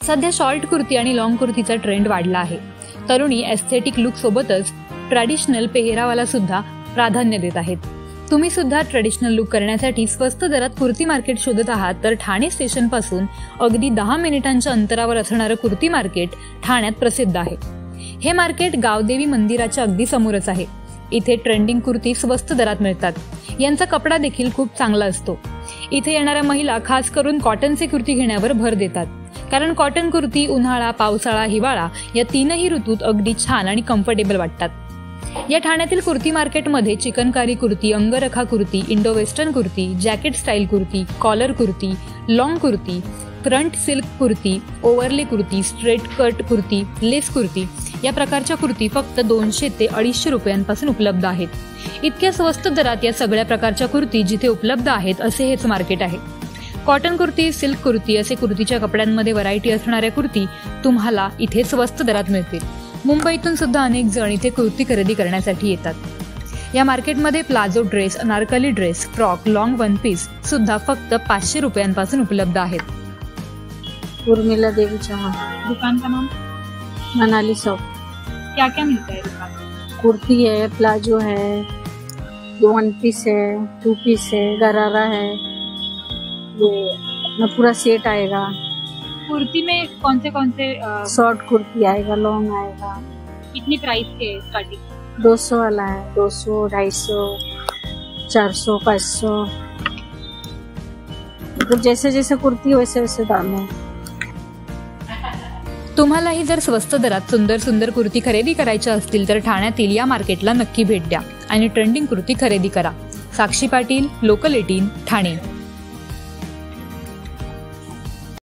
सध्या शॉर्ट कुर्ती आणि long कुर्तीचा trend वाढला आहे। तरुणी एस्थेटिक लुक सोबतच ट्रॅडिशनल पेहरावाला सुद्धा प्राधान्य देत आहेत। तुम्ही सुद्धा ट्रेडिशनल लुक करण्यासाठी स्वस्त दरात कुर्ती मार्केट शोधत आहात तर ठाणे स्टेशन पासून अगदी 10 मिनिटांच्या अंतरावर असणारं कुर्ती मार्केट ठाण्यात प्रसिद्ध आहे। हे मार्केट गावदेवी मंदिराच्या अगदी समोरच आहे। इथे ट्रेंडिंग कुर्ती स्वस्त दरात मिळतात। यांचा कपडा देखील खूप चांगला असतो। इथे येणाऱ्या महिला खास करून कॉटनचे कुर्ती घेण्यावर भर देतात, कारण कॉटन कुर्ती उन्हाळा, पावसाळा, हिवाळा या तीनही ऋतूत अगदी छान आणि कम्फर्टेबल वाटतात। या ठाण्यातील कुर्ती मार्केटमध्ये chikankari kurti, angrakha kurti, Indo western kurti, jacket style kurti, collar kurti, long kurti, front silk kurti, overlay kurti, straight cut kurti, lace kurti या प्रकारच्या कुर्ती फक्त 200 ते 250 रुपयांपासून उपलब्ध आहेत। इतक्या स्वस्त दरात या सगळ्या प्रकारच्या कुर्ती जिथे उपलब्ध आहेत असे हेच मार्केट आहे। कॉटन कुर्ती, सिल्क कुर्ती असे कुर्तीच्या कपड्यांमध्ये व्हरायटी असणाऱ्या कुर्ती तुम्हाला इथे स्वस्त दरात मिळतील। मुंबईतून सुद्धा अनेक जण इथे कुर्ती खरेदी करण्यासाठी येतात। या मार्केटमध्ये palazzo dress, Anarkali dress, frock, long one piece सुद्धा फक्त 500 रुपयांपासून उपलब्ध आहेत। उर्मिला देवी चौहान। दुकान का नाम? मनाली शॉप। क्या क्या मिलता है दुकान में? कुर्ती है, प्लाजो है, वन पीस है, टू पीस है, गरारा है, ये अपना पूरा सेट आएगा। कुर्ती में कौन से शॉर्ट कुर्ती आएगा, लॉन्ग आएगा। कितनी प्राइस के स्टार्टिंग? 200 वाला है, 200, 250, 400, 500, मतलब जैसे जैसे कुर्ती वैसे वैसे दाम है। तुम्हालाही जर स्वस्त दरात सुंदर सुंदर कुर्ती खरेदी करायच्या असतील तर ठाण्यातील या मार्केटला नक्की भेट द्या आणि ट्रेंडिंग कुर्ती खरेदी करा। साक्षी पाटील, लोकल 18, ठाणे।